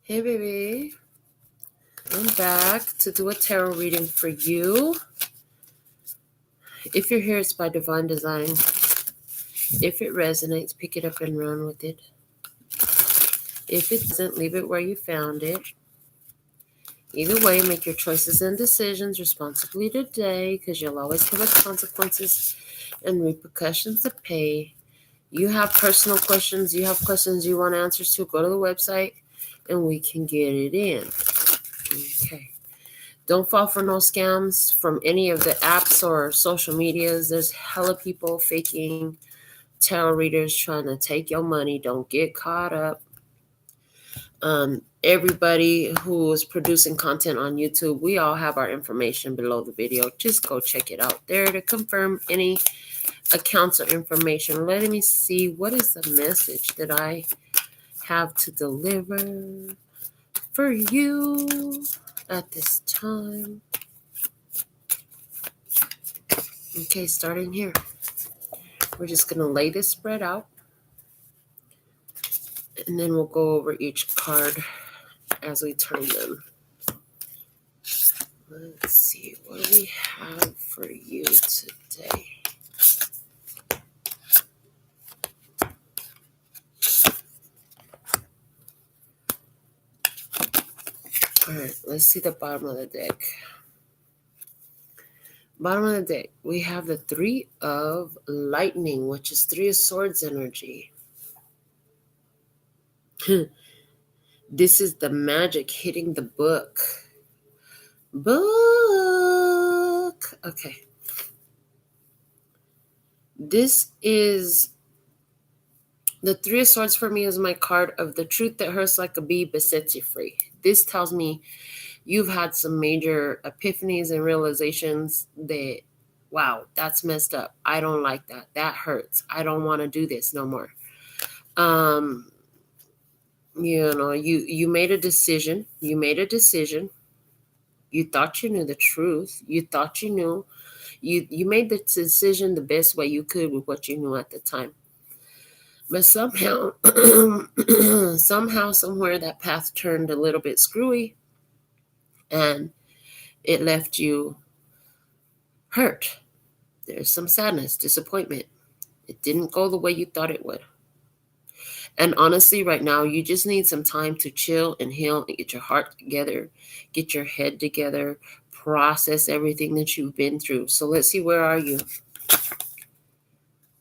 Hey baby, I'm back to do a tarot reading for you. If you're here, it's by divine design. If it resonates, pick it up and run with it. If it doesn't, leave it where you found it. Either way, make your choices and decisions responsibly today, because you'll always have consequences and repercussions to pay. You have personal questions, you have questions you want answers to, go to the website and we can get it in. Okay. Don't fall for no scams from any of the apps or social medias. There's hella people faking tarot readers trying to take your money. Don't get caught up. Everybody who is producing content on YouTube, we all have our information below the video. Just go check it out there to confirm any accounts or information. Let me see, what is the message that I have to deliver for you at this time? Okay, starting here. We're just going to lay this spread out, and then we'll go over each card as we turn them. Let's see, what do we have for you today? All right, let's see the bottom of the deck. Bottom of the deck, we have the Three of Lightning, which is Three of Swords energy. This is the magic hitting the book. Okay. This is the Three of Swords for me is my card of the truth that hurts like a bee but sets you free. This tells me you've had some major epiphanies and realizations that, wow, that's messed up. I don't like that. That hurts. I don't want to do this no more. You made a decision. You made a decision. You thought you knew the truth. You thought you knew. You made the decision the best way you could with what you knew at the time. But somehow, somewhere, that path turned a little bit screwy, and it left you hurt. There's some sadness, disappointment. It didn't go the way you thought it would. And honestly, right now, you just need some time to chill and heal and get your heart together, get your head together, process everything that you've been through. So let's see, where are you?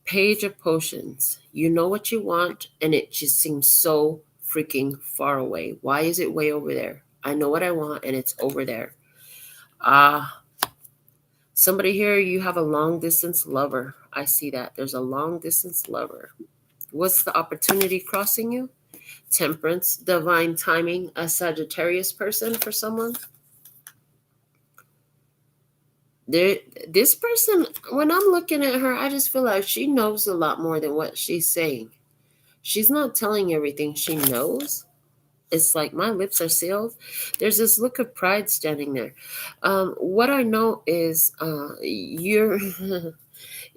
Page of Potions. You know what you want, and it just seems so freaking far away. Why is it way over there? I know what I want, and it's over there. Somebody here, you have a long-distance lover. I see that. There's a long-distance lover. What's the opportunity crossing you? Temperance, divine timing, a Sagittarius person for someone. This person, when I'm looking at her, I just feel like she knows a lot more than what she's saying. She's not telling everything she knows. It's like my lips are sealed. There's this look of pride standing there. What I know is you're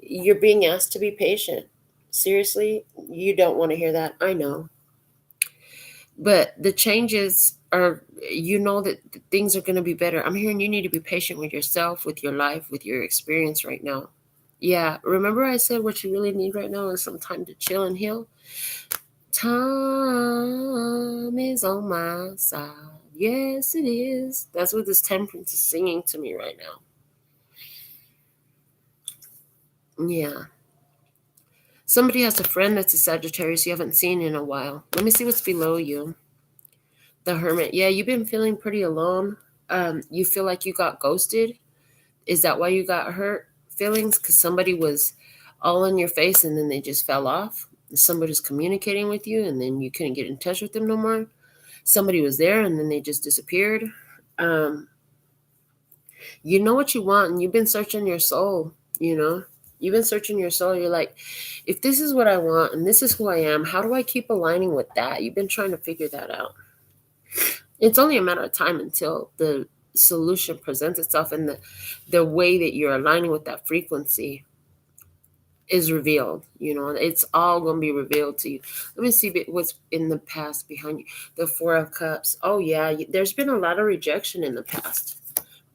you're being asked to be patient. Seriously, you don't want to hear that. I know. But the changes are, you know that things are going to be better. I'm hearing you need to be patient with yourself, with your life, with your experience right now. Yeah, remember I said what you really need right now is some time to chill and heal? Time is on my side. Yes, it is. That's what this temperance is singing to me right now. Yeah. Somebody has a friend that's a Sagittarius you haven't seen in a while. Let me see what's below you. The Hermit. Yeah, you've been feeling pretty alone. You feel like you got ghosted. Is that why you got hurt feelings? Because somebody was all in your face and then they just fell off. Somebody's communicating with you and then you couldn't get in touch with them no more. Somebody was there and then they just disappeared. You know what you want, and you've been searching your soul, You've been searching your soul. You're like, if this is what I want and this is who I am, how do I keep aligning with that? You've been trying to figure that out. It's only a matter of time until the solution presents itself in the way that you're aligning with that frequency. is revealed. It's all going to be revealed to you. Let me see what's in the past behind you. The Four of Cups. Oh yeah, there's been a lot of rejection in the past,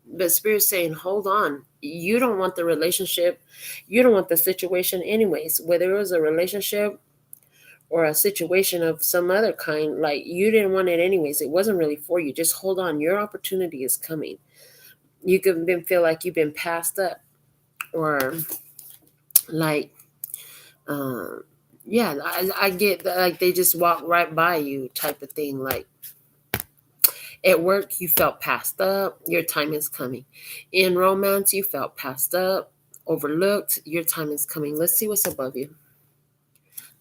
but Spirit's saying, hold on, you don't want the relationship, you don't want the situation anyways, whether it was a relationship or a situation of some other kind. Like, you didn't want it anyways. It wasn't really for you. Just hold on, your opportunity is coming. You could feel like you've been passed up, or like, um yeah, I get that, like they just walk right by you type of thing. Like, at work you felt passed up, your time is coming. In romance you felt passed up, overlooked, your time is coming. Let's see what's above you.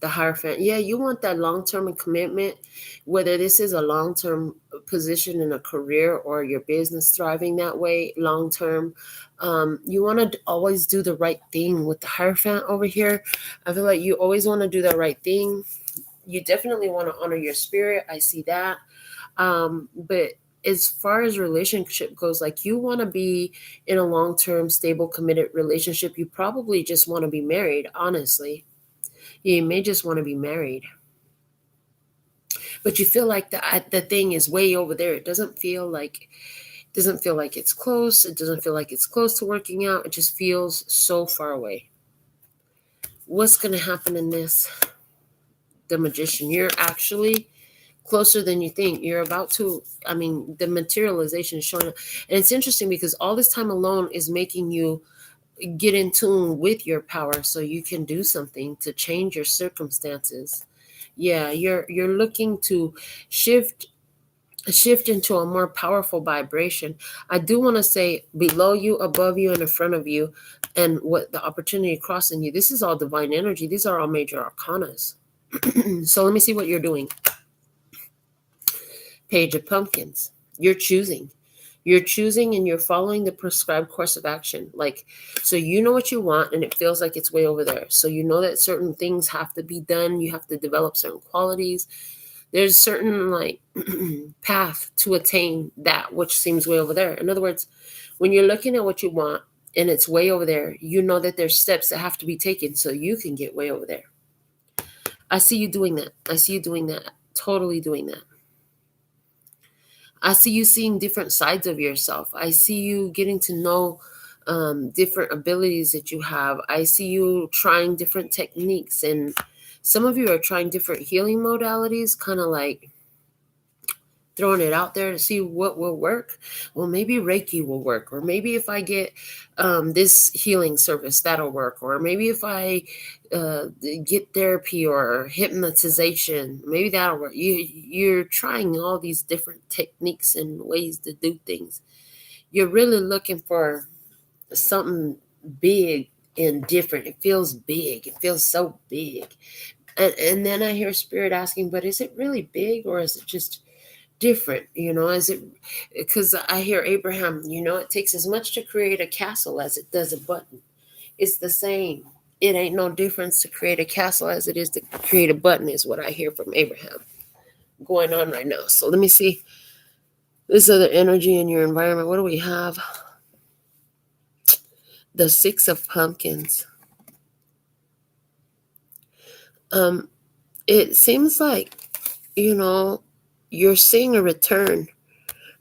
The Hierophant. Yeah, you want that long-term commitment, whether this is a long-term position in a career or your business thriving that way long-term. You want to always do the right thing with the Hierophant over here. I feel like you always want to do the right thing. You definitely want to honor your spirit. I see that. But as far as relationship goes, like, you want to be in a long-term, stable, committed relationship. You probably just want to be married, honestly. You may just want to be married, but you feel like the thing is way over there. It doesn't feel like it's close. It doesn't feel like it's close to working out. It just feels so far away. What's going to happen in this? The Magician. You're actually closer than you think. You're about to, the materialization is showing up. And it's interesting because all this time alone is making you get in tune with your power so you can do something to change your circumstances. Yeah, you're looking to shift into a more powerful vibration. I do want to say, below you, above you, and in front of you, and what the opportunity crossing you, this is all divine energy. These are all major arcanas. So let me see what you're doing. Page of Pumpkins. You're choosing. You're choosing and you're following the prescribed course of action. Like, so you know what you want and it feels like it's way over there. So you know that certain things have to be done. You have to develop certain qualities. There's certain, like, path to attain that which seems way over there. In other words, when you're looking at what you want and it's way over there, you know that there's steps that have to be taken so you can get way over there. I see you doing that. I see you doing that. Totally doing that. I see you seeing different sides of yourself. I see you getting to know different abilities that you have. I see you trying different techniques. And some of you are trying different healing modalities, kind of like throwing it out there to see what will work. Well, maybe Reiki will work. Or maybe if I get this healing service, that'll work. Or maybe if I get therapy or hypnotization, maybe that'll work. You're trying all these different techniques and ways to do things. You're really looking for something big and different. It feels big. It feels so big. And then I hear Spirit asking, but is it really big or is it just different? Is it, because I hear Abraham, it takes as much to create a castle as it does a button. It's the same. It ain't no difference to create a castle as it is to create a button, is what I hear from Abraham going on right now. So let me see this other energy in your environment. What do we have? The Six of Pumpkins. It seems like, you're seeing a return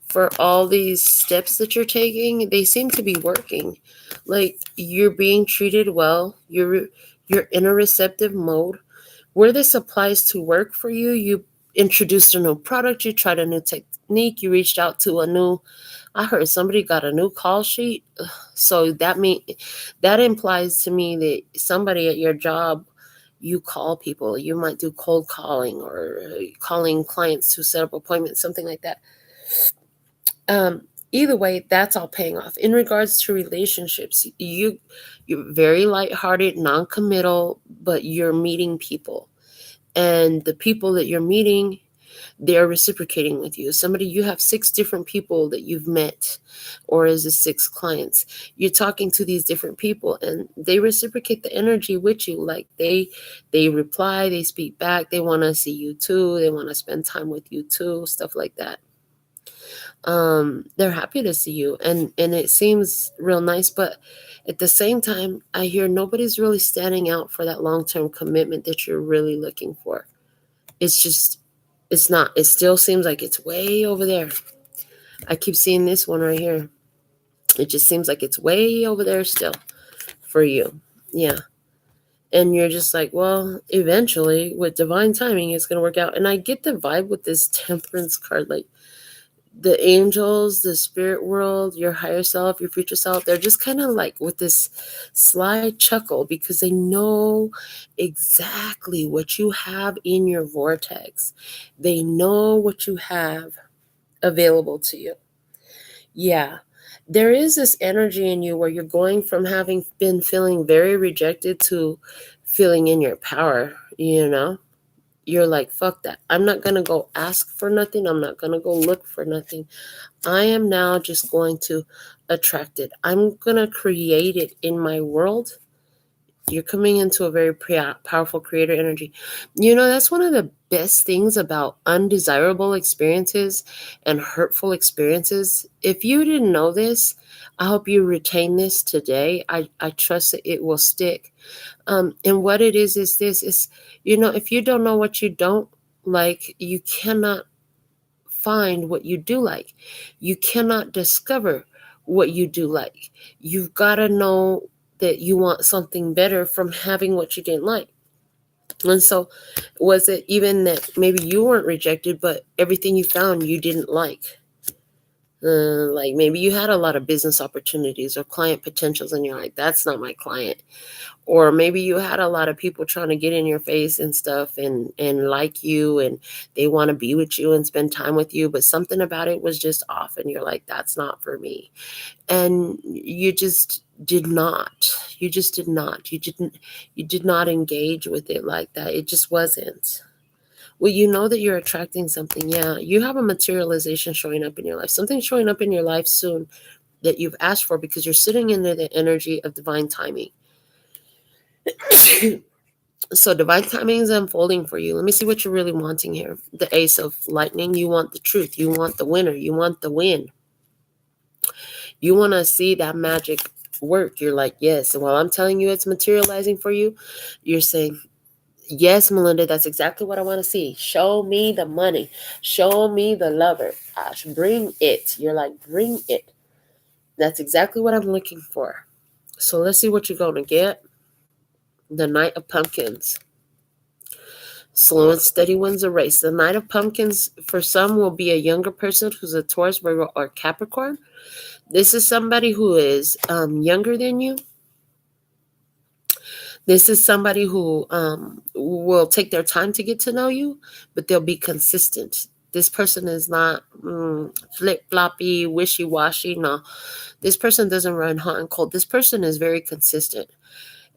for all these steps that you're taking. They seem to be working. Like, you're being treated well. You're in a receptive mode. Where this applies to work for you, you introduced a new product, you tried a new technique, you reached out to I heard somebody got a new call sheet. So that implies to me that somebody at your job, you call people. You might do cold calling or calling clients to set up appointments, something like that. Either way, that's all paying off. In regards to relationships, you're very lighthearted, non-committal, but you're meeting people. And the people that you're meeting, they're reciprocating with you. You have 6 different people that you've met, or is it 6 clients? You're talking to these different people and they reciprocate the energy with you. Like, they reply, they speak back, they want to see you too, they want to spend time with you too, stuff like that. They're happy to see you, and it seems real nice, but at the same time, I hear nobody's really standing out for that long-term commitment that you're really looking for. It's just, it's not. It still seems like it's way over there. I keep seeing this one right here. It just seems like it's way over there still for you. Yeah. And you're just like, well, eventually with divine timing, it's going to work out. And I get the vibe with this temperance card. Like, the angels, the spirit world, your higher self, your future self, they're just kind of like with this sly chuckle because they know exactly what you have in your vortex. They know what you have available to you. Yeah. There is this energy in you where you're going from having been feeling very rejected to feeling in your power, you know? You're like, fuck that. I'm not going to go ask for nothing. I'm not going to go look for nothing. I am now just going to attract it. I'm going to create it in my world. You're coming into a very powerful creator energy. You know, that's one of the best things about undesirable experiences and hurtful experiences. If you didn't know this, I hope you retain this today. I trust that it will stick. And what it is this is, you know, if you don't know what you don't like, you cannot find what you do like. You cannot discover what you do like. You've got to know that you want something better from having what you didn't like. And so, was it even that maybe you weren't rejected, but everything you found you didn't like? Like maybe you had a lot of business opportunities or client potentials, and you're like, that's not my client. Or maybe you had a lot of people trying to get in your face and stuff and like you, and they want to be with you and spend time with you, but something about it was just off, and you're like, that's not for me. And you just did not. You did not engage with it like that. It just wasn't. Well, you know that you're attracting something. Yeah, you have a materialization showing up in your life. Something showing up in your life soon that you've asked for because you're sitting in the energy of divine timing. So divine timing is unfolding for you. Let me see what you're really wanting here. The Ace of Lightning. You want the truth. You want the winner. You want the win. You want to see that magic work. You're like, yes. And while I'm telling you it's materializing for you, you're saying, yes, Melinda, that's exactly what I want to see. Show me the money. Show me the lover. Ash, bring it. You're like, bring it. That's exactly what I'm looking for. So let's see what you're going to get. The Knight of Pumpkins. Slow and steady wins a race. The Knight of Pumpkins, for some, will be a younger person who's a Taurus, Virgo, or Capricorn. This is somebody who is younger than you. This is somebody who will take their time to get to know you, but they'll be consistent. This person is not flip-floppy, wishy-washy. No, this person doesn't run hot and cold. This person is very consistent.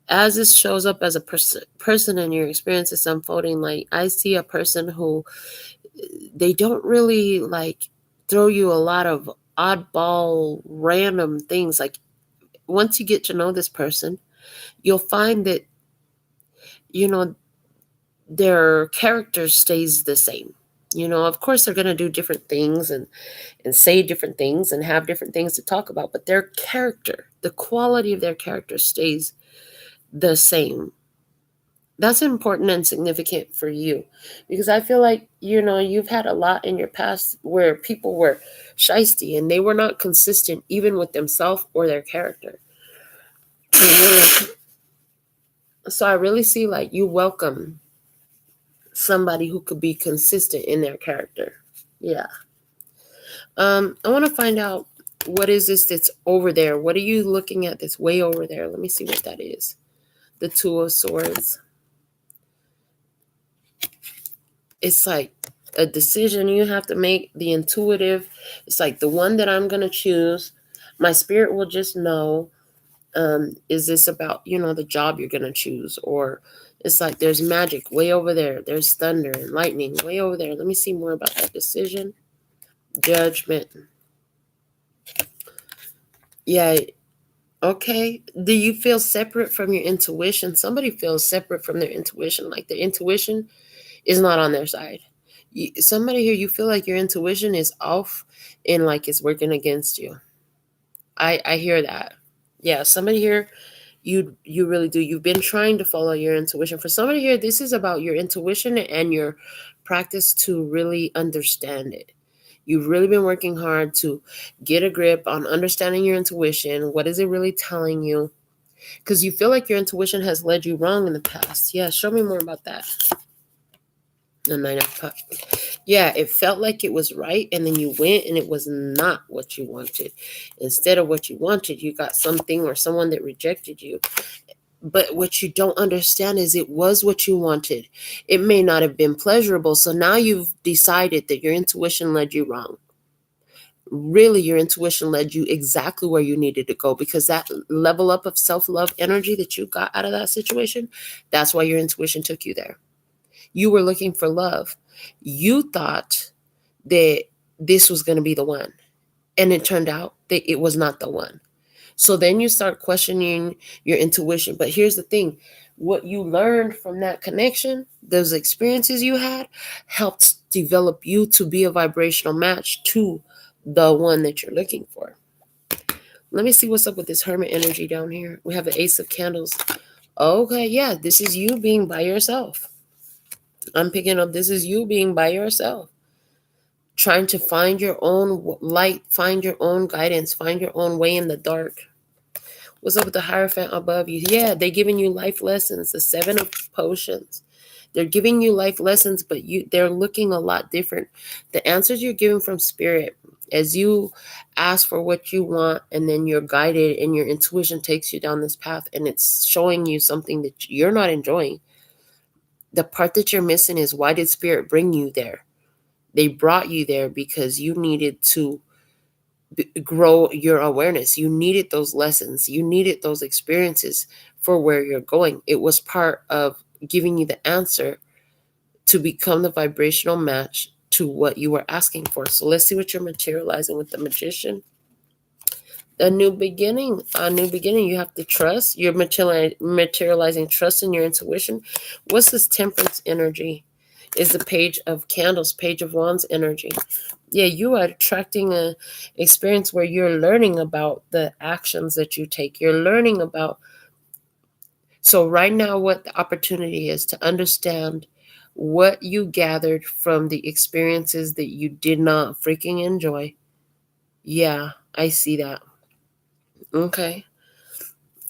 As this shows up as a person in your experience is unfolding, like I see a person who they don't really like throw you a lot of oddball random things. Like once you get to know this person, you'll find that, you know, their character stays the same. You know, of course they're going to do different things and say different things and have different things to talk about, but their character, the quality of their character stays the same. That's important and significant for you because I feel like, you know, you've had a lot in your past where people were shisty and they were not consistent even with themselves or their character. So I really see like you welcome somebody who could be consistent in their character. Yeah. I want to find out, what is this that's over there? What are you looking at that's way over there? Let me see what that is. The Two of Swords. It's like a decision you have to make, the intuitive. It's like the one that I'm going to choose. My spirit will just know, is this about, you know, the job you're going to choose? Or it's like there's magic way over there. There's thunder and lightning way over there. Let me see more about that decision. Judgment. Yeah. Okay. Do you feel separate from your intuition? Somebody feels separate from their intuition. Like their intuition is not on their side. Somebody here, you feel like your intuition is off and like it's working against you. I hear that. Yeah, somebody here, you really do. You've been trying to follow your intuition. For somebody here, this is about your intuition and your practice to really understand it. You've really been working hard to get a grip on understanding your intuition. What is it really telling you? Because you feel like your intuition has led you wrong in the past. Yeah, show me more about that. The Nine of Cups. Yeah, it felt like it was right, and then you went and it was not what you wanted. Instead of what you wanted, you got something or someone that rejected you. But what you don't understand is it was what you wanted. It may not have been pleasurable. So now you've decided that your intuition led you wrong. Really, your intuition led you exactly where you needed to go, because that level up of self-love energy that you got out of that situation, that's why your intuition took you there. You were looking for love. You thought that this was going to be the one, and it turned out that it was not the one. So then you start questioning your intuition. But here's the thing: what you learned from that connection, those experiences you had, helped develop you to be a vibrational match to the one that you're looking for. Let me see what's up with this Hermit energy down here. We have the Ace of Candles. Okay, yeah, this is you being by yourself. I'm picking up this is you being by yourself, trying to find your own light, find your own guidance, find your own way in the dark. What's up with the Hierophant above you? Yeah, they're giving you life lessons. The Seven of Potions. They're giving you life lessons, but they're looking a lot different. The answers you're given from Spirit, as you ask for what you want, and then you're guided and your intuition takes you down this path, and it's showing you something that you're not enjoying. The part that you're missing is, why did Spirit bring you there? They brought you there because you needed to grow your awareness. You needed those lessons. You needed those experiences for where you're going. It was part of giving you the answer to become the vibrational match to what you were asking for. So let's see what you're materializing with the Magician. A new beginning. A new beginning. You have to trust. You're materializing trust in your intuition. What's this Temperance energy? Is the Page of Candles, Page of Wands energy. Yeah, you are attracting a experience where you're learning about the actions that you take. You're learning about. So right now, what the opportunity is to understand what you gathered from the experiences that you did not freaking enjoy. Yeah, I see that. Okay.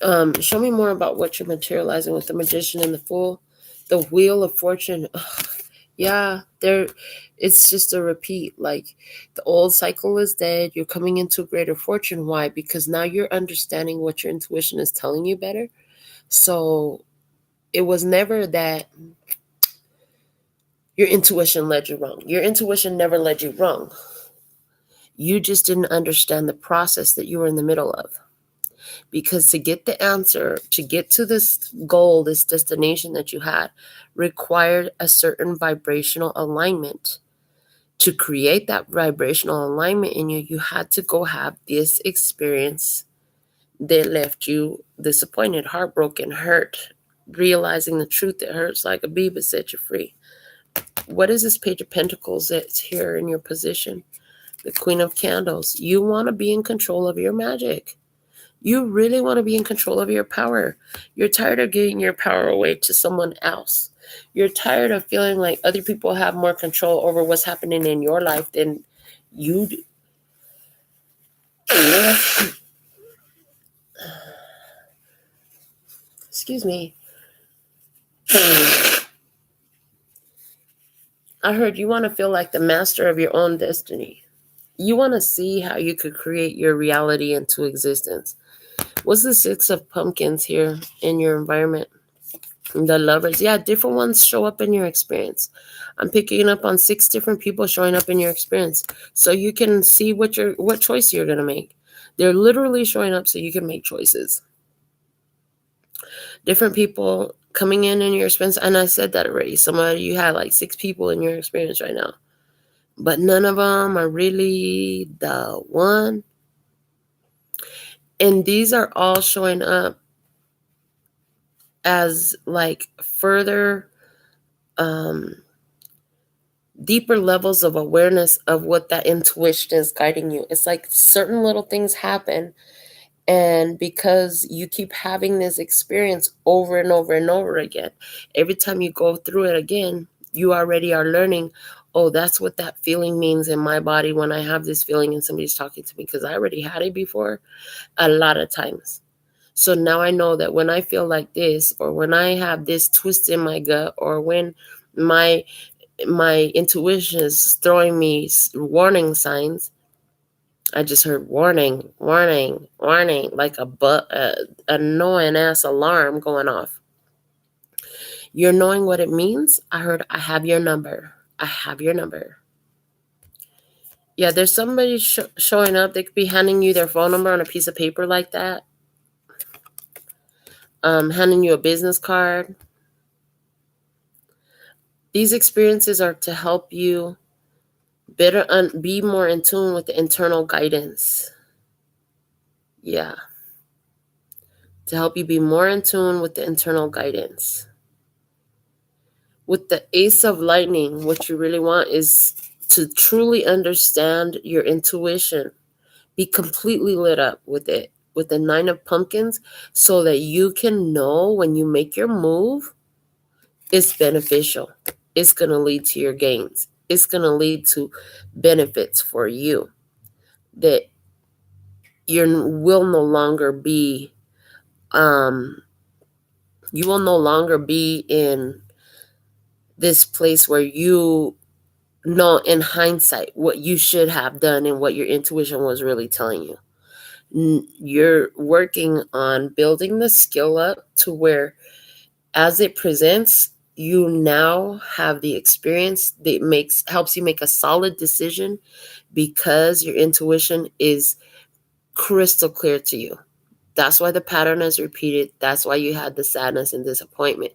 Show me more about what you're materializing with the Magician and the Fool. The Wheel of Fortune. Ugh, yeah, it's just a repeat. Like, the old cycle is dead. You're coming into greater fortune. Why? Because now you're understanding what your intuition is telling you better. So it was never that your intuition led you wrong. Your intuition never led you wrong. You just didn't understand the process that you were in the middle of. Because to get the answer, to get to this goal, this destination that you had, required a certain vibrational alignment. To create that vibrational alignment in you, you had to go have this experience that left you disappointed, heartbroken, hurt, realizing the truth that hurts like a bee but set you free. What is this Page of Pentacles that's here in your position? The Queen of Candles. You want to be in control of your magic. You really want to be in control of your power. You're tired of giving your power away to someone else. You're tired of feeling like other people have more control over what's happening in your life than you do. Excuse me. I heard you want to feel like the master of your own destiny. You want to see how you could create your reality into existence. What's the Six of Pumpkins here in your environment? The Lovers. Yeah, different ones show up in your experience. I'm picking up on 6 different people showing up in your experience. So you can see what choice you're going to make. They're literally showing up so you can make choices. Different people coming in your experience. And I said that already. Some of you had like 6 people in your experience right now. But none of them are really the one. And these are all showing up as like further deeper levels of awareness of what that intuition is guiding you. It's like certain little things happen, and because you keep having this experience over and over and over again, every time you go through it again, you already are learning, oh, that's what that feeling means in my body when I have this feeling and somebody's talking to me, because I already had it before a lot of times. So now I know that when I feel like this, or when I have this twist in my gut, or when my intuition is throwing me warning signs. I just heard warning, warning, warning, like a annoying ass alarm going off. You're knowing what it means? I heard, I have your number. I have your number. Yeah, there's somebody showing up. They could be handing you their phone number on a piece of paper like that. Handing you a business card. These experiences are to help you better be more in tune with the internal guidance. Yeah. To help you be more in tune with the internal guidance. With the Ace of Lightning, what you really want is to truly understand your intuition. Be completely lit up with it, with the Nine of Pumpkins, so that you can know when you make your move, it's beneficial. It's going to lead to your gains. It's going to lead to benefits for you. That you will no longer be, you will no longer be in this place where you know in hindsight what you should have done and what your intuition was really telling you. You're working on building the skill up to where, as it presents, you now have the experience that helps you make a solid decision, because your intuition is crystal clear to you. That's why the pattern is repeated. That's why you had the sadness and disappointment,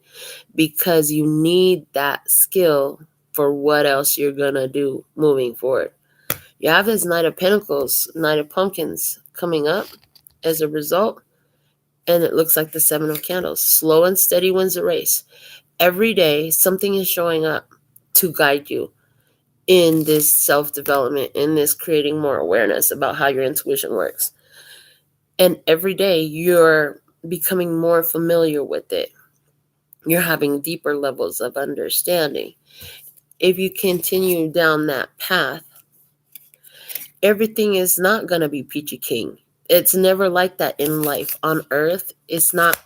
because you need that skill for what else you're going to do moving forward. You have this Knight of Pentacles, Knight of Pumpkins coming up as a result, and it looks like the Seven of Candles. Slow and steady wins the race. Every day, something is showing up to guide you in this self-development, in this creating more awareness about how your intuition works. And every day, you're becoming more familiar with it. You're having deeper levels of understanding. If you continue down that path, everything is not going to be peachy keen. It's never like that in life. On earth, it's not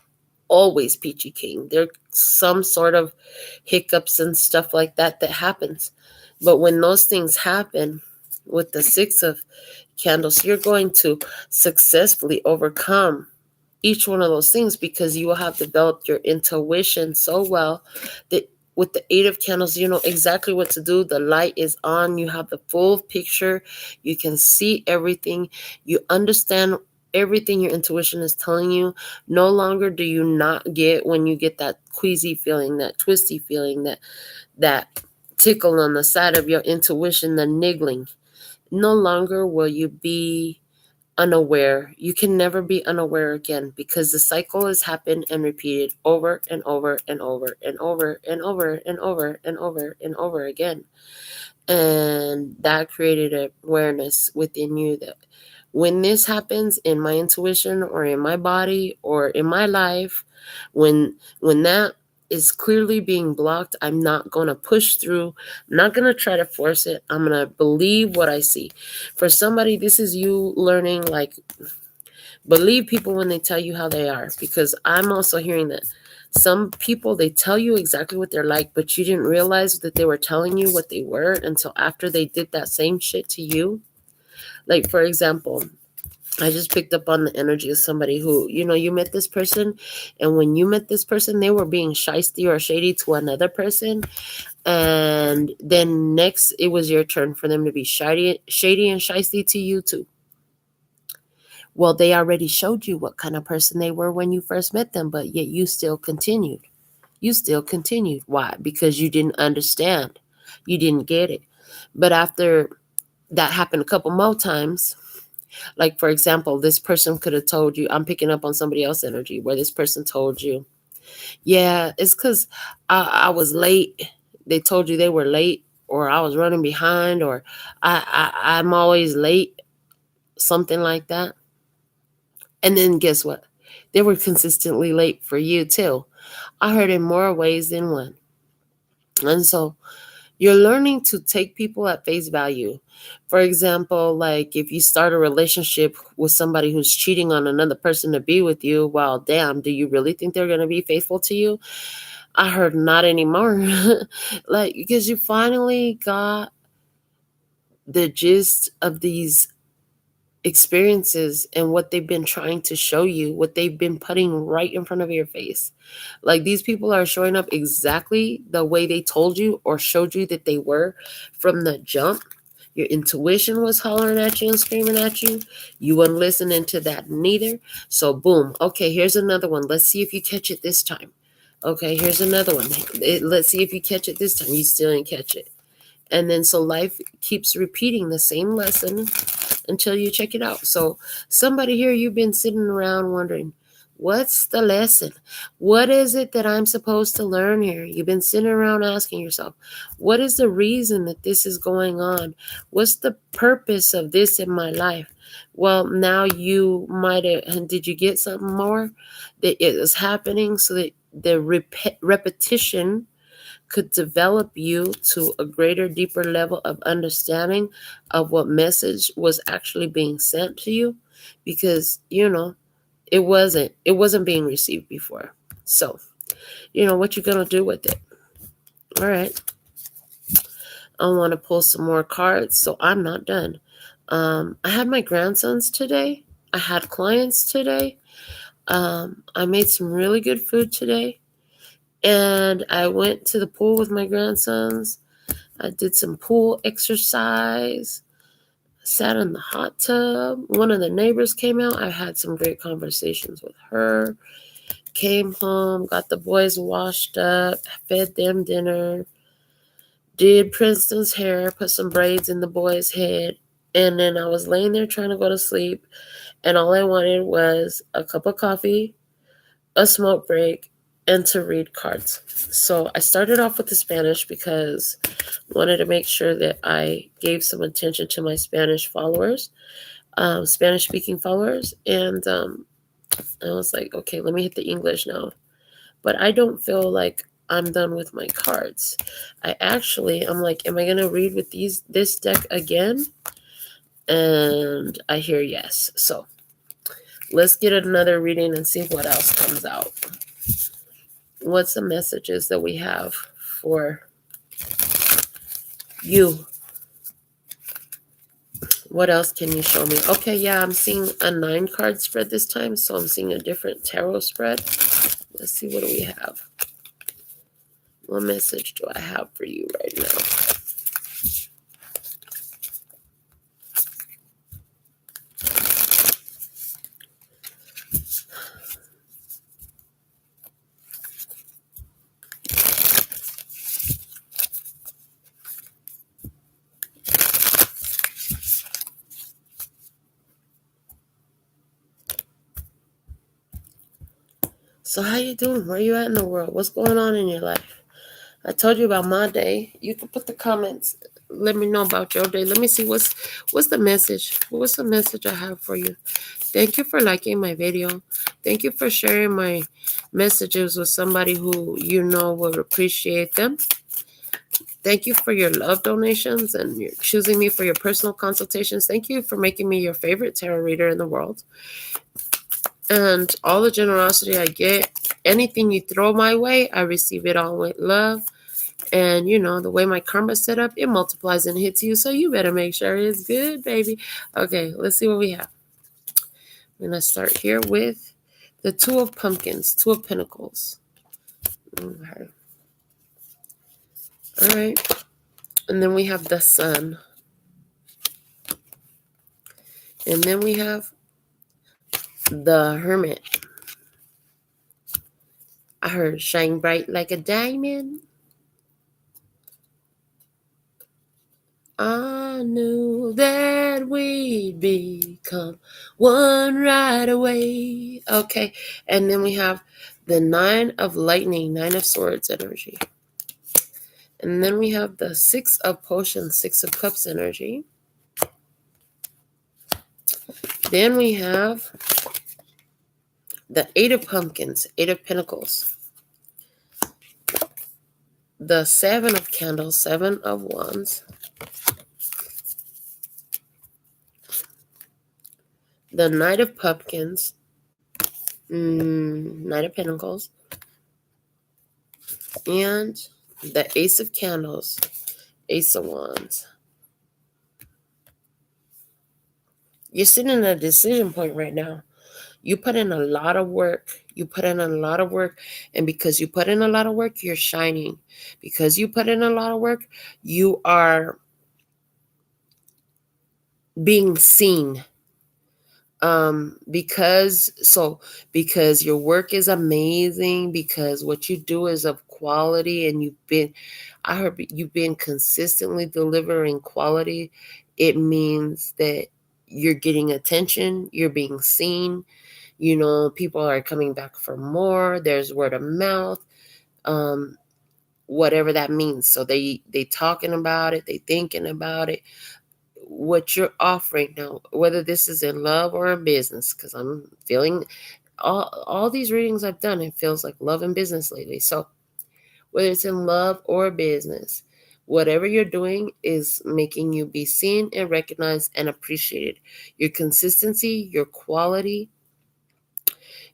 always peachy keen. There's some sort of hiccups and stuff like that happens. But when those things happen, with the Six of Candles, you're going to successfully overcome each one of those things, because you will have developed your intuition so well that with the Eight of Candles, you know exactly what to do. The light is on. You have the full picture. You can see everything. You understand everything your intuition is telling you. No longer do you not get when you get that queasy feeling, that twisty feeling, that tickle on the side of your intuition, the niggling. No longer will you be unaware. You can never be unaware again, because the cycle has happened and repeated over and over and over and over and over and over and over and over again. And that created an awareness within you that when this happens in my intuition or in my body or in my life, when that is clearly being blocked, I'm not going to push through. I'm not going to try to force it. I'm going to believe what I see. For somebody, this is you learning, like, believe people when they tell you how they are, because I'm also hearing that some people, they tell you exactly what they're like, but you didn't realize that they were telling you what they were until after they did that same shit to you. Like, for example, I just picked up on the energy of somebody who, you met this person, and when you met this person, they were being shisty or shady to another person. And then next, it was your turn for them to be shady and shisty to you too. Well, they already showed you what kind of person they were when you first met them, but yet you still continued. You still continued. Why? Because you didn't understand. You didn't get it. But after that happened a couple more times, like, for example, this person could have told you, I'm picking up on somebody else's energy, where this person told you, yeah, it's because I was late. They told you they were late, or I was running behind, or I'm always late, something like that. And then guess what? They were consistently late for you too. I heard in more ways than one. And so you're learning to take people at face value. For example, like if you start a relationship with somebody who's cheating on another person to be with you, well, damn, do you really think they're going to be faithful to you? I heard not anymore. Like, because you finally got the gist of these experiences and what they've been trying to show you, what they've been putting right in front of your face. Like, these people are showing up exactly the way they told you or showed you that they were from the jump. Your intuition was hollering at you and screaming at you. You weren't listening to that neither. So boom. Okay, here's another one. Let's see if you catch it this time. Okay, here's another one. Let's see if you catch it this time. You still didn't catch it. And then so life keeps repeating the same lesson until you check it out. So somebody here, you've been sitting around wondering, what's the lesson? What is it that I'm supposed to learn here? You've been sitting around asking yourself, what is the reason that this is going on? What's the purpose of this in my life? Well, now you might have, did you get something more that it is happening so that the repetition could develop you to a greater, deeper level of understanding of what message was actually being sent to you, because it wasn't being received before. So what you're gonna do with it. All right, I want to pull some more cards, so I'm not done. I had my grandsons today. I had clients today. I made some really good food today. And I went to the pool with my grandsons. I did some pool exercise. Sat in the hot tub. One of the neighbors came out. I had some great conversations with her. Came home, got the boys washed up, fed them dinner. Did Princeton's hair, put some braids in the boy's head. And then I was laying there trying to go to sleep. And all I wanted was a cup of coffee, a smoke break, and to read cards. So I started off with the Spanish because I wanted to make sure that I gave some attention to my Spanish followers, Spanish-speaking followers. And I was like, okay, let me hit the English now. But I don't feel like I'm done with my cards. I'm like, am I going to read with this deck again? And I hear yes. So let's get another reading and see what else comes out. What's the messages that we have for you? What else can you show me? Okay, yeah, I'm seeing a 9-card spread this time, so I'm seeing a different tarot spread. Let's see, what do we have? What message do I have for you right now? So how you doing? Where you at in the world? What's going on in your life? I told you about my day. You can put the comments. Let me know about your day. Let me see what's the message. What's the message I have for you? Thank you for liking my video. Thank you for sharing my messages with somebody who will appreciate them. Thank you for your love donations and you're choosing me for your personal consultations. Thank you for making me your favorite tarot reader in the world. And all the generosity I get, anything you throw my way, I receive it all with love. And, the way my karma's set up, it multiplies and hits you. So you better make sure it's good, baby. Okay, let's see what we have. I'm going to start here with the 2 of Pumpkins, 2 of Pentacles. Okay. All right. And then we have the Sun. And then we have the Hermit. I heard shine bright like a diamond. I knew that we'd become one right away. Okay. And then we have the 9 of Lightning, 9 of Swords energy. And then we have the Six of Potions, Six of Cups energy. Then we have the Eight of Pumpkins, Eight of Pentacles. The Seven of Candles, Seven of Wands. The Knight of Pumpkins, Knight of Pentacles. And the Ace of Candles, Ace of Wands. You're sitting at a decision point right now. You put in a lot of work. You put in a lot of work. And because you put in a lot of work, you're shining. Because you put in a lot of work, you are being seen. Because your work is amazing, because what you do is of quality, and I heard you've been consistently delivering quality. It means that you're getting attention, you're being seen, people are coming back for more, there's word of mouth, whatever that means. So they talking about it, they thinking about it, what you're offering now, whether this is in love or in business, because I'm feeling all these readings I've done, it feels like love and business lately. So whether it's in love or business, whatever you're doing is making you be seen and recognized and appreciated. Your consistency, your quality,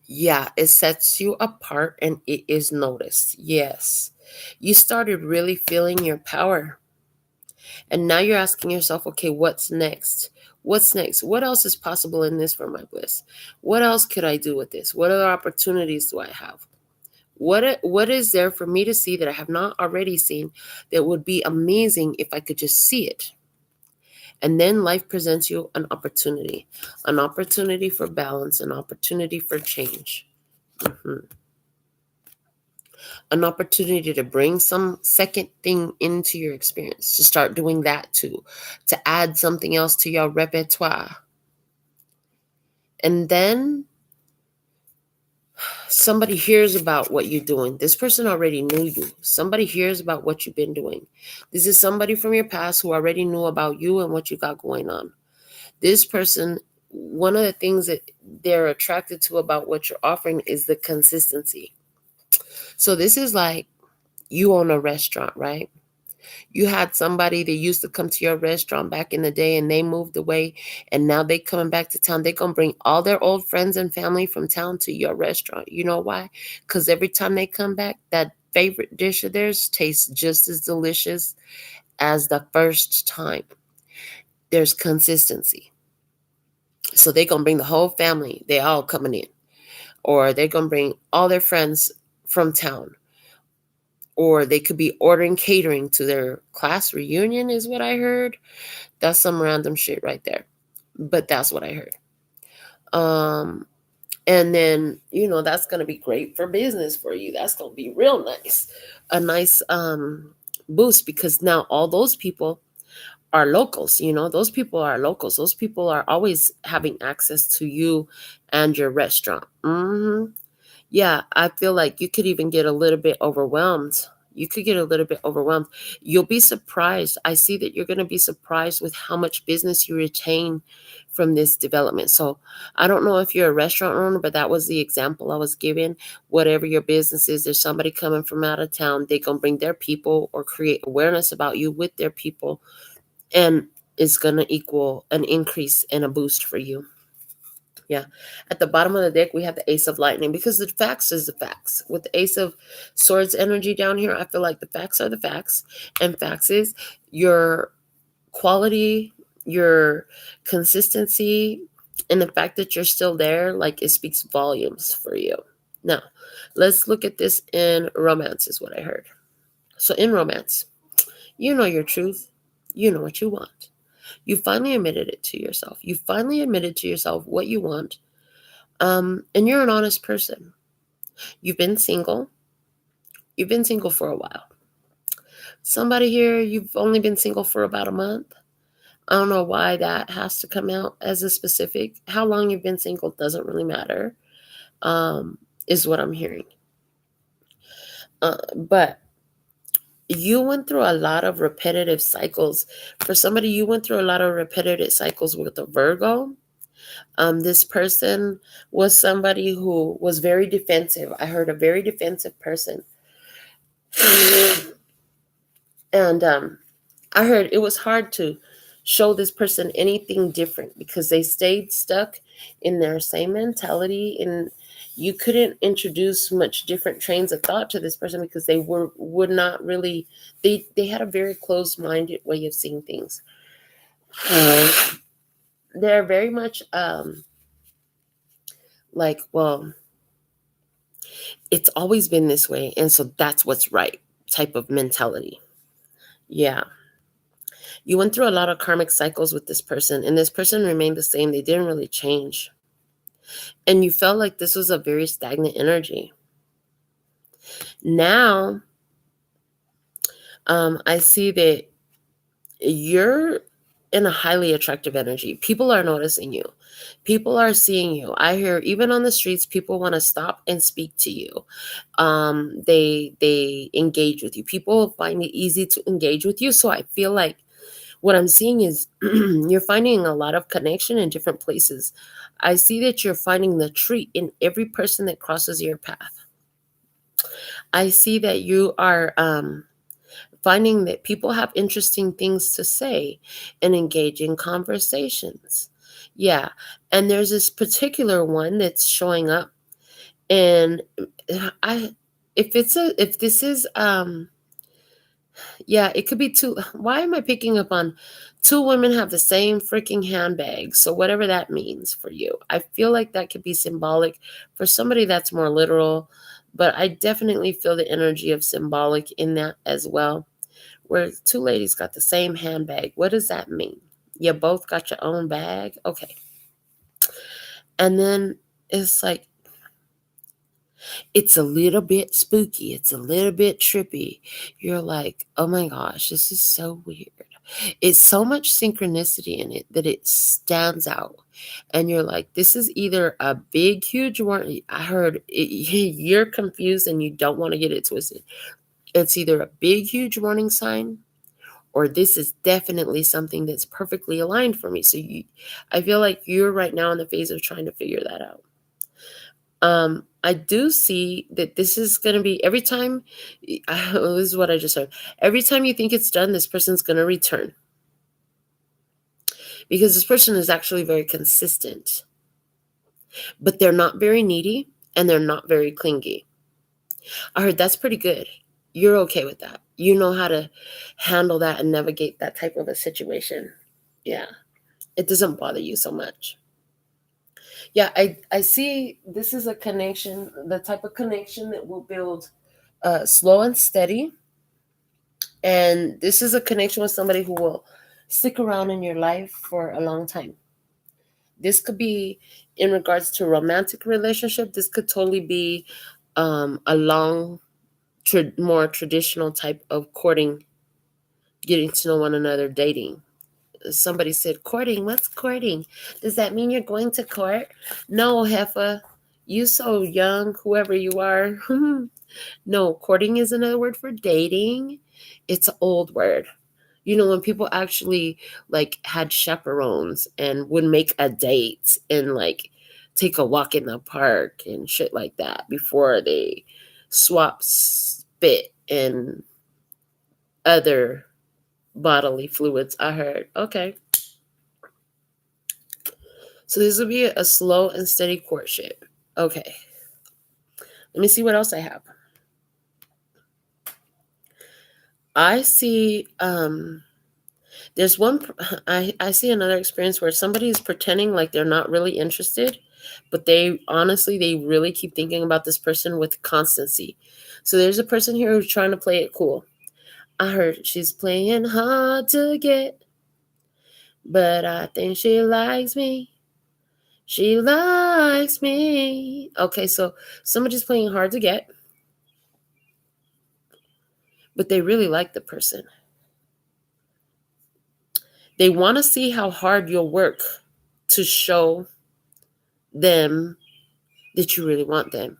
yeah, it sets you apart and it is noticed. Yes. You started really feeling your power. And now you're asking yourself, okay, what's next? What's next? What else is possible in this for my bliss? What else could I do with this? What other opportunities do I have? What is there for me to see that I have not already seen that would be amazing if I could just see it? And then life presents you an opportunity for balance, an opportunity for change. An opportunity to bring some second thing into your experience, to start doing that too, to add something else to your repertoire. And then somebody hears about what you're doing. This person already knew you. Somebody hears about what you've been doing. This is somebody from your past who already knew about you and what you got going on. This person, one of the things that they're attracted to about what you're offering is the consistency. So this is like you own a restaurant, right? You had somebody that used to come to your restaurant back in the day and they moved away, and now they coming back to town. They're going to bring all their old friends and family from town to your restaurant. You know why? Because every time they come back, that favorite dish of theirs tastes just as delicious as the first time. There's consistency. So they're going to bring the whole family. They all coming in. Or they're going to bring all their friends from town. Or they could be ordering catering to their class reunion is what I heard. That's some random shit right there. But that's what I heard. And then, that's going to be great for business for you. That's going to be real nice. A nice boost, because now all those people are locals. Those people are locals. Those people are always having access to you and your restaurant. Yeah, I feel like you could even get a little bit overwhelmed. You'll be surprised. I see that you're going to be surprised with how much business you retain from this development. So I don't know if you're a restaurant owner, but that was the example I was given. Whatever your business is, there's somebody coming from out of town. They're going to bring their people or create awareness about you with their people. And it's going to equal an increase and a boost for you. Yeah. At the bottom of the deck, we have the Ace of Lightning, because the facts is the facts. With the Ace of Swords energy down here, I feel like the facts are the facts. And facts is your quality, your consistency, and the fact that you're still there, like, it speaks volumes for you. Now, let's look at this in romance, is what I heard. So in romance, you know your truth. You know what you want. You finally admitted it to yourself. You finally admitted to yourself what you want. And you're an honest person. You've been single. You've been single for a while. Somebody here, you've only been single for about a month. I don't know why that has to come out as a specific. How long you've been single doesn't really matter, is what I'm hearing. But you went through a lot of repetitive cycles. For somebody, you went through a lot of repetitive cycles with a Virgo. This person was somebody who was very defensive. I heard a very defensive person. And I heard it was hard to show this person anything different because they stayed stuck in their same mentality, and you couldn't introduce much different trains of thought to this person because they would not really, they had a very closed-minded way of seeing things. They're very much like, well, it's always been this way, and so that's what's right type of mentality. Yeah. You went through a lot of karmic cycles with this person, and this person remained the same. They didn't really change. And you felt like this was a very stagnant energy. Now, I see that you're in a highly attractive energy. People are noticing you. People are seeing you. I hear even on the streets, people want to stop and speak to you. They engage with you. People find it easy to engage with you. So I feel like what I'm seeing is you're finding a lot of connection in different places. I see that you're finding the treat in every person that crosses your path. I see that you are finding that people have interesting things to say and engage in conversations. Yeah. And there's this particular one that's showing up. And if this is yeah, it could be two. Why am I picking up on two women have the same freaking handbag? So whatever that means for you, I feel like that could be symbolic. For somebody that's more literal, but I definitely feel the energy of symbolic in that as well. Where two ladies got the same handbag. What does that mean? You both got your own bag? Okay. And then it's like, it's a little bit spooky. It's a little bit trippy. You're like, oh my gosh, this is so weird. It's so much synchronicity in it that it stands out. And you're like, this is either a big, huge warning. I heard it, you're confused and you don't want to get it twisted. It's either a big, huge warning sign, or this is definitely something that's perfectly aligned for me. So I feel like you're right now in the phase of trying to figure that out. I do see that this is going to be every time. This is what I just heard. Every time you think it's done, this person's going to return. Because this person is actually very consistent. But they're not very needy and they're not very clingy. I heard that's pretty good. You're okay with that. You know how to handle that and navigate that type of a situation. Yeah. It doesn't bother you so much. Yeah, I see this is a connection, the type of connection that will build slow and steady. And this is a connection with somebody who will stick around in your life for a long time. This could be in regards to a romantic relationship. This could totally be a long, more traditional type of courting, getting to know one another, dating. Somebody said, courting, what's courting? Does that mean you're going to court? No, Heffa, you so young, whoever you are. No, courting is another word for dating. It's an old word. You know, when people actually like had chaperones and would make a date and like take a walk in the park and shit like that before they swap spit and other bodily fluids, I heard. Okay. So this will be a slow and steady courtship. Okay. Let me see what else I have. I see there's one I see another experience where somebody is pretending like they're not really interested, but they honestly they really keep thinking about this person with constancy. So there's a person here who's trying to play it cool. I heard she's playing hard to get, but I think she likes me. She likes me. Okay, so somebody's playing hard to get, but they really like the person. They want to see how hard you'll work to show them that you really want them.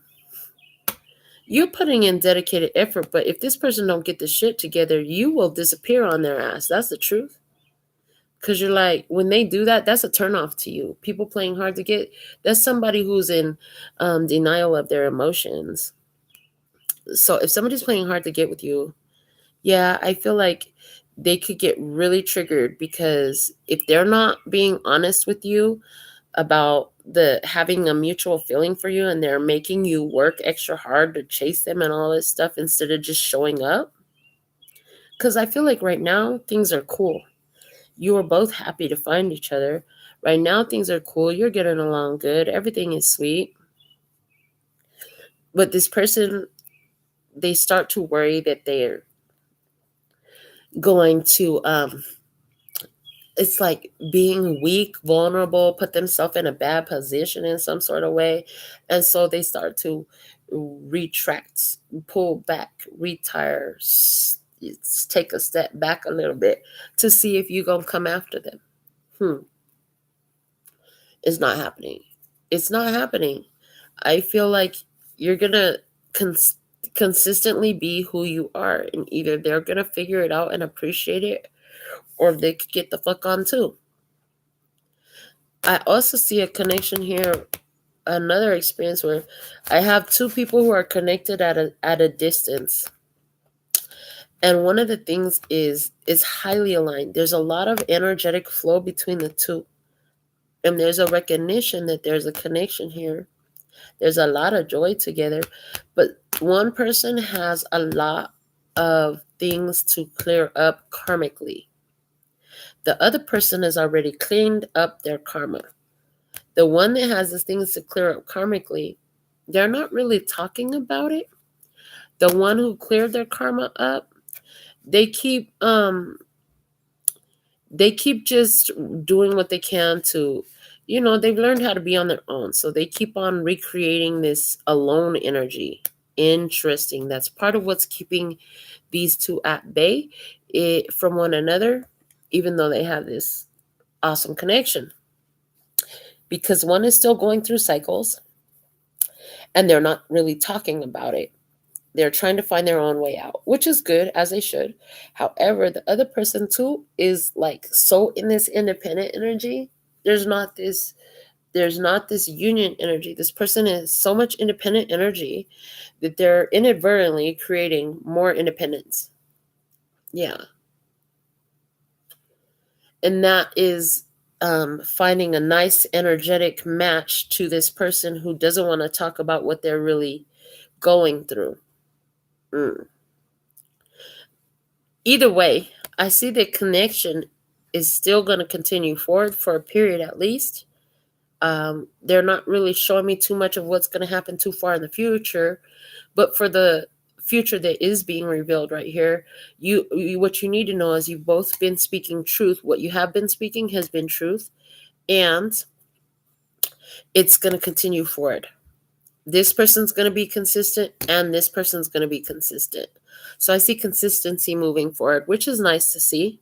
You're putting in dedicated effort, but if this person don't get the shit together, you will disappear on their ass. That's the truth. Because you're like, when they do that, that's a turnoff to you. People playing hard to get, that's somebody who's in denial of their emotions. So if somebody's playing hard to get with you, yeah, I feel like they could get really triggered, because if they're not being honest with you about the having a mutual feeling for you, and they're making you work extra hard to chase them and all this stuff instead of just showing up. Because I feel like right now things are cool. You are both happy to find each other. Right now things are cool. You're getting along good. Everything is sweet. But this person, they start to worry that they're going to it's like being weak, vulnerable, put themselves in a bad position in some sort of way. And so they start to retract, pull back, retire, take a step back a little bit to see if you're going to come after them. It's not happening. It's not happening. I feel like you're going to consistently be who you are. And either they're going to figure it out and appreciate it, or they could get the fuck on too. I also see a connection here, another experience where I have two people who are connected at a distance. And one of the things is highly aligned. There's a lot of energetic flow between the two. And there's a recognition that there's a connection here. There's a lot of joy together. But one person has a lot of things to clear up karmically. The other person has already cleaned up their karma. The one that has the things to clear up karmically, they're not really talking about it. The one who cleared their karma up, they keep just doing what they can to, they've learned how to be on their own. So they keep on recreating this alone energy. Interesting. That's part of what's keeping these two at bay from one another, even though they have this awesome connection. Because one is still going through cycles and they're not really talking about it. They're trying to find their own way out, which is good, as they should. However, the other person too is like so in this independent energy. There's not this union energy. This person is so much independent energy that they're inadvertently creating more independence. Yeah. And that is finding a nice energetic match to this person who doesn't want to talk about what they're really going through. Either way, I see the connection is still going to continue forward for a period at least. They're not really showing me too much of what's going to happen too far in the future, but for the future that is being revealed right here, you what you need to know is you've both been speaking truth. What you have been speaking has been truth, and it's going to continue forward. This person's going to be consistent, and this person's going to be consistent. So I see consistency moving forward, which is nice to see.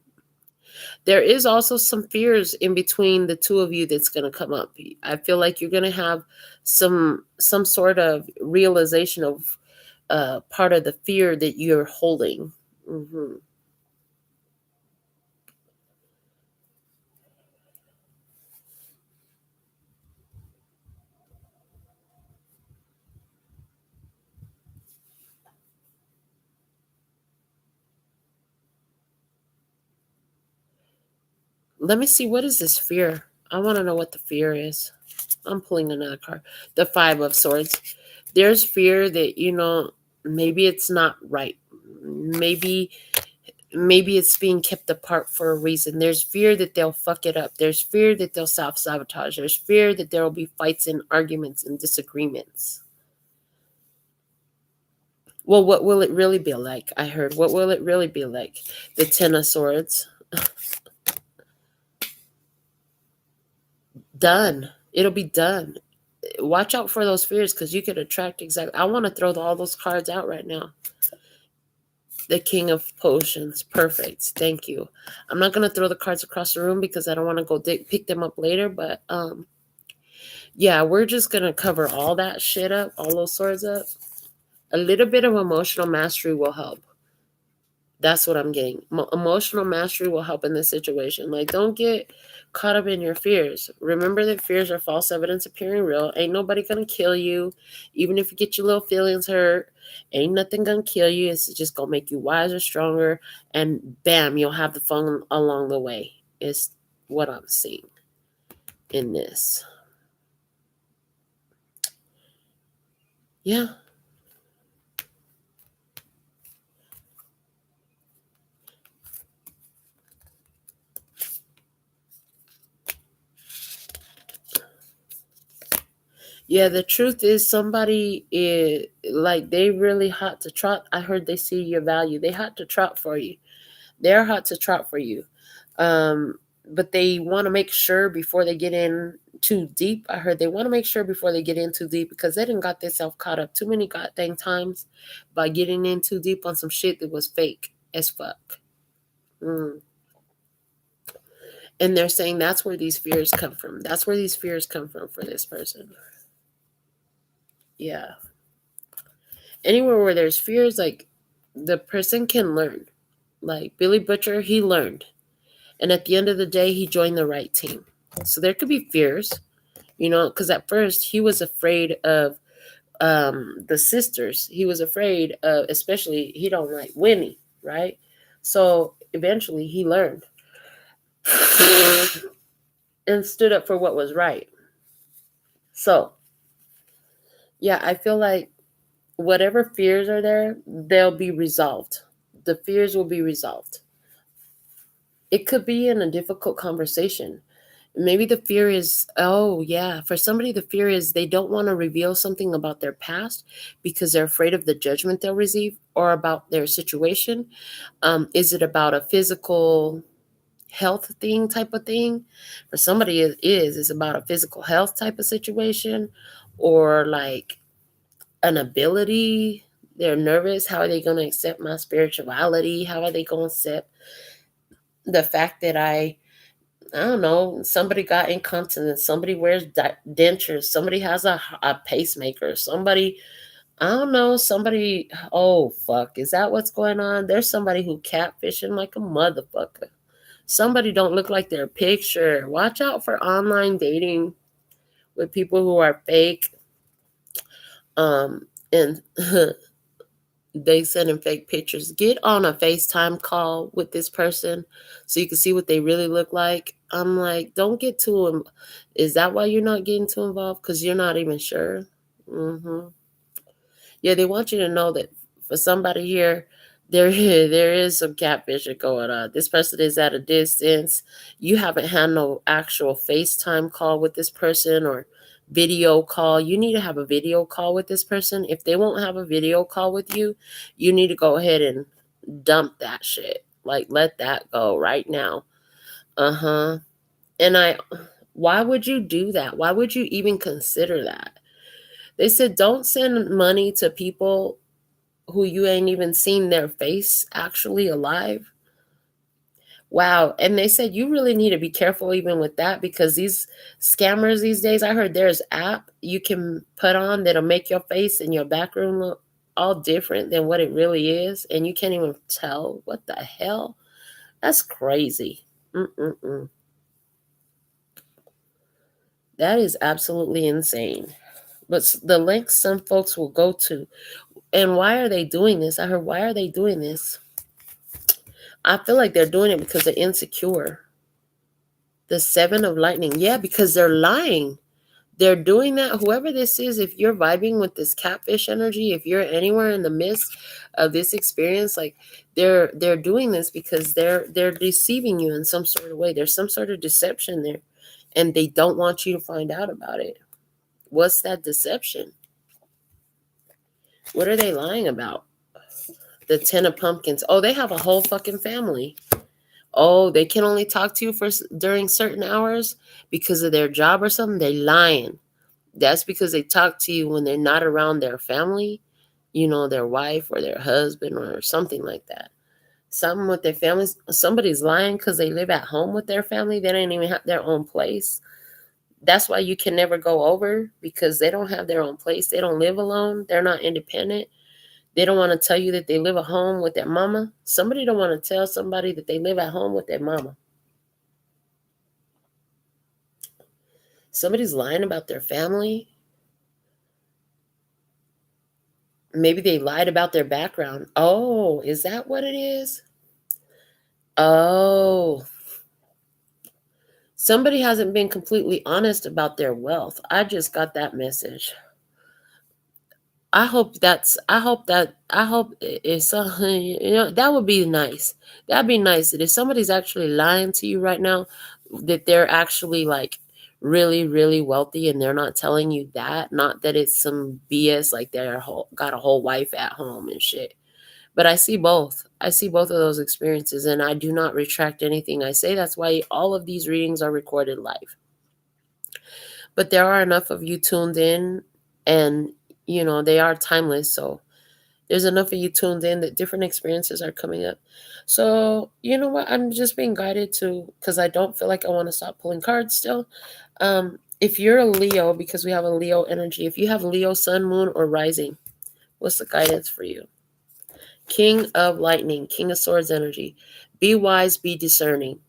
There is also some fears in between the two of you that's going to come up. I feel like you're going to have some sort of realization of part of the fear that you're holding. Mm-hmm. Let me see, what is this fear? I want to know what the fear is. I'm pulling another card. The Five of Swords. There's fear that, maybe it's not right. Maybe it's being kept apart for a reason. There's fear that they'll fuck it up. There's fear that they'll self-sabotage. There's fear that there will be fights and arguments and disagreements. Well, what will it really be like? I heard, what will it really be like? The Ten of Swords. Done. It'll be done. Watch out for those fears, because you could attract exactly. I want to throw all those cards out right now. The King of Potions. Perfect. Thank you. I'm not going to throw the cards across the room because I don't want to go pick them up later. But yeah, we're just going to cover all that shit up, all those swords up. A little bit of emotional mastery will help. That's what I'm getting. Emotional mastery will help in this situation. Like, don't get caught up in your fears. Remember that fears are false evidence appearing real. Ain't nobody gonna kill you. Even if you get your little feelings hurt, ain't nothing gonna kill you. It's just gonna make you wiser, stronger, and bam, you'll have the fun along the way. Is what I'm seeing in this. Yeah. Yeah, the truth is somebody is like they really hot to trot. I heard they see your value. They hot to trot for you. They're hot to trot for you. But they want to make sure before they get in too deep. I heard they want to make sure before they get in too deep because they didn't got themselves caught up too many goddamn times by getting in too deep on some shit that was fake as fuck. And they're saying that's where these fears come from. That's where these fears come from for this person. Yeah. Anywhere where there's fears, like the person can learn. Like Billy Butcher, he learned. And at the end of the day, he joined the right team. So there could be fears, because at first he was afraid of the sisters. He was afraid of, especially, he don't like Winnie, right? So eventually he learned and stood up for what was right. So, yeah, I feel like whatever fears are there, they'll be resolved. The fears will be resolved. It could be in a difficult conversation. Maybe the fear is, oh, yeah, for somebody, the fear is they don't want to reveal something about their past because they're afraid of the judgment they'll receive or about their situation. Is it about a physical health thing type of thing? For somebody, it is. It's about a physical health type of situation or like an ability. They're nervous. How are they going to accept my spirituality? How are they going to accept the fact that I don't know, somebody got incontinence, somebody wears dentures, somebody has a pacemaker, somebody, I don't know, somebody, oh, fuck, is that what's going on? There's somebody who catfishing like a motherfucker. Somebody don't look like their picture. Watch out for online dating with people who are fake. And they sending fake pictures. Get on a FaceTime call with this person so you can see what they really look like. I'm like, don't get too. Is that why you're not getting too involved? Because you're not even sure. Yeah, they want you to know that for somebody here, there is some catfishing going on. This person is at a distance. You haven't had no actual FaceTime call with this person or video call. You need to have a video call with this person. If they won't have a video call with you, you need to go ahead and dump that shit. Like, let that go right now. And why would you do that? Why would you even consider that? They said don't send money to people who you ain't even seen their face actually alive. Wow. And they said you really need to be careful even with that because these scammers these days, I heard there's app you can put on that'll make your face and your background look all different than what it really is. And you can't even tell. What the hell? That's crazy. That is absolutely insane. But the links some folks will go to. And why are they doing this? I heard, why are they doing this? I feel like they're doing it because they're insecure. The 7 of lightning. Yeah, because they're lying. They're doing that. Whoever this is, if you're vibing with this catfish energy, if you're anywhere in the midst of this experience, like they're doing this because they're deceiving you in some sort of way. There's some sort of deception there. And they don't want you to find out about it. What's that deception? What are they lying about? The 10 of pumpkins. Oh, they have a whole fucking family. Oh, they can only talk to you during certain hours because of their job or something. They lying. That's because they talk to you when they're not around their family, their wife or their husband or something like that. Something with their families. Somebody's lying because they live at home with their family. They don't even have their own place. That's why you can never go over because they don't have their own place. They don't live alone. They're not independent. They don't want to tell you that they live at home with their mama. Somebody don't want to tell somebody that they live at home with their mama. Somebody's lying about their family. Maybe they lied about their background. Oh, is that what it is? Oh, somebody hasn't been completely honest about their wealth. I just got that message. I hope it's that would be nice. That'd be nice that if somebody's actually lying to you right now, that they're actually like really, really wealthy and they're not telling you that. Not that it's some BS like got a whole wife at home and shit. But I see both. I see both of those experiences and I do not retract anything I say. That's why all of these readings are recorded live. But there are enough of you tuned in and they are timeless, so there's enough of you tuned in that different experiences are coming up. So, you know what? I'm just being guided to, because I don't feel like I want to stop pulling cards still. If you're a Leo, because we have a Leo energy, if you have Leo, sun, moon, or rising, what's the guidance for you? King of lightning, King of swords energy. Be wise, be discerning.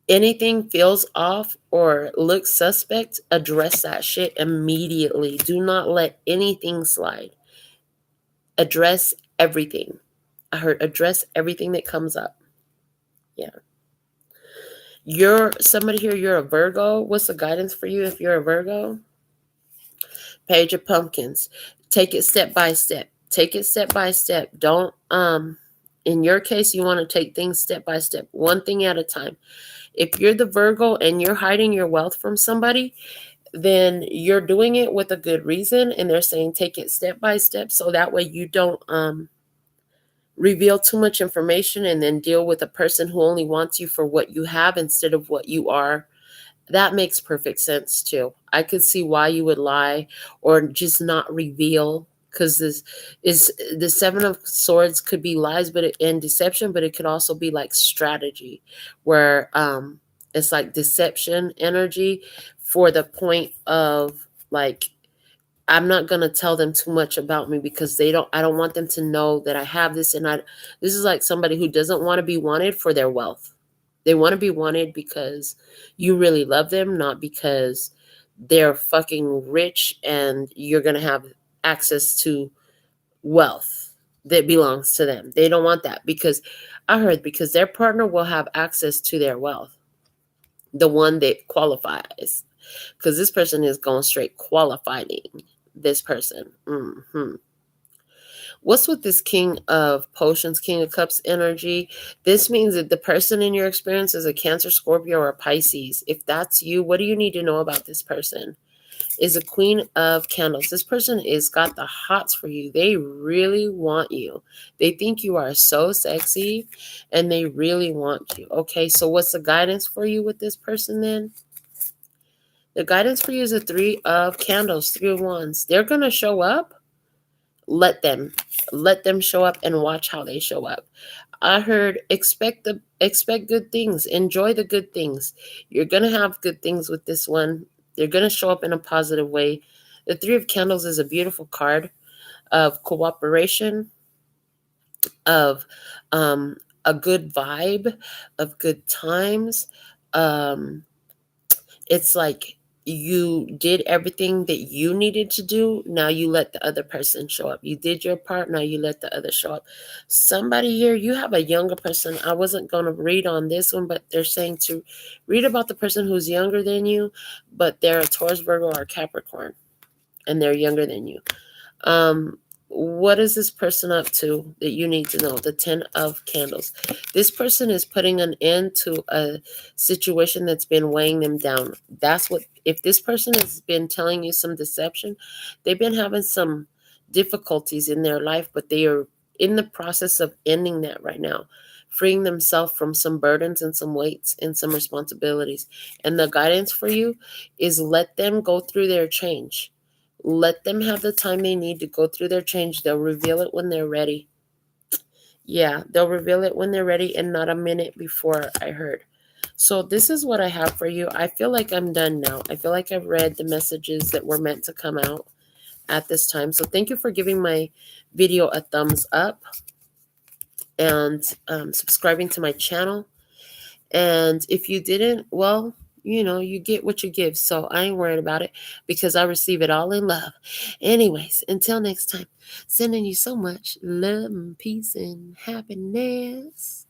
Anything feels off or looks suspect, address that shit immediately. Do not let anything slide. Address everything. I heard address everything that comes up. Yeah. You're somebody here, you're a Virgo. What's the guidance for you if you're a Virgo? Page of Pumpkins. Take it step by step. Take it step by step. Don't in your case, you want to take things step by step, one thing at a time. If you're the Virgo and you're hiding your wealth from somebody, then you're doing it with a good reason. And they're saying take it step by step so that way you don't reveal too much information and then deal with a person who only wants you for what you have instead of what you are. That makes perfect sense too. I could see why you would lie or just not reveal, because this is the Seven of Swords could be lies and deception, but it could also be like strategy where it's like deception energy for the point of like, I'm not going to tell them too much about me because I don't want them to know that I have this. And this is like somebody who doesn't want to be wanted for their wealth. They want to be wanted because you really love them, not because they're fucking rich and you're going to have access to wealth that belongs to them. They don't want that because their partner will have access to their wealth. The one that qualifies. Because this person is going straight qualifying this person. What's with this King of Potions, King of Cups energy? This means that the person in your experience is a Cancer, Scorpio, or Pisces. If that's you, what do you need to know about this person? Is a Queen of Candles. This person is got the hots for you. They really want you. They think you are so sexy and they really want you. Okay, so what's the guidance for you with this person then? The guidance for you is a Three of Candles, Three of Wands. They're going to show up. Let them show up and watch how they show up. I heard expect good things. Enjoy the good things. You're going to have good things with this one. They're going to show up in a positive way. The Three of Candles is a beautiful card of cooperation, of a good vibe, of good times. It's like you did everything that you needed to do. Now you let the other person show up. You did your part. Now you let the other show up. Somebody here, you have a younger person. I wasn't going to read on this one, but they're saying to read about the person who's younger than you, but they're a Taurus, Virgo, or Capricorn, and they're younger than you. What is this person up to that you need to know? The 10 of Candles. This person is putting an end to a situation that's been weighing them down. If this person has been telling you some deception, they've been having some difficulties in their life, but they are in the process of ending that right now, freeing themselves from some burdens and some weights and some responsibilities. And the guidance for you is let them go through their change. Let them have the time they need to go through their change. They'll reveal it when they're ready. Yeah, they'll reveal it when they're ready and not a minute before, I heard. So this is what I have for you. I feel like I'm done now. I feel like I've read the messages that were meant to come out. at this time. So thank you for giving my video a thumbs up and subscribing to my channel. And if you didn't, well, you get what you give. So I ain't worried about it because I receive it all in love. Anyways, until next time, sending you so much love and peace and happiness.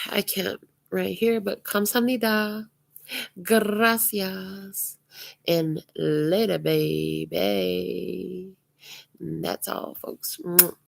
I can't right here, but kamsahamnida. Gracias. And later, baby. That's all, folks.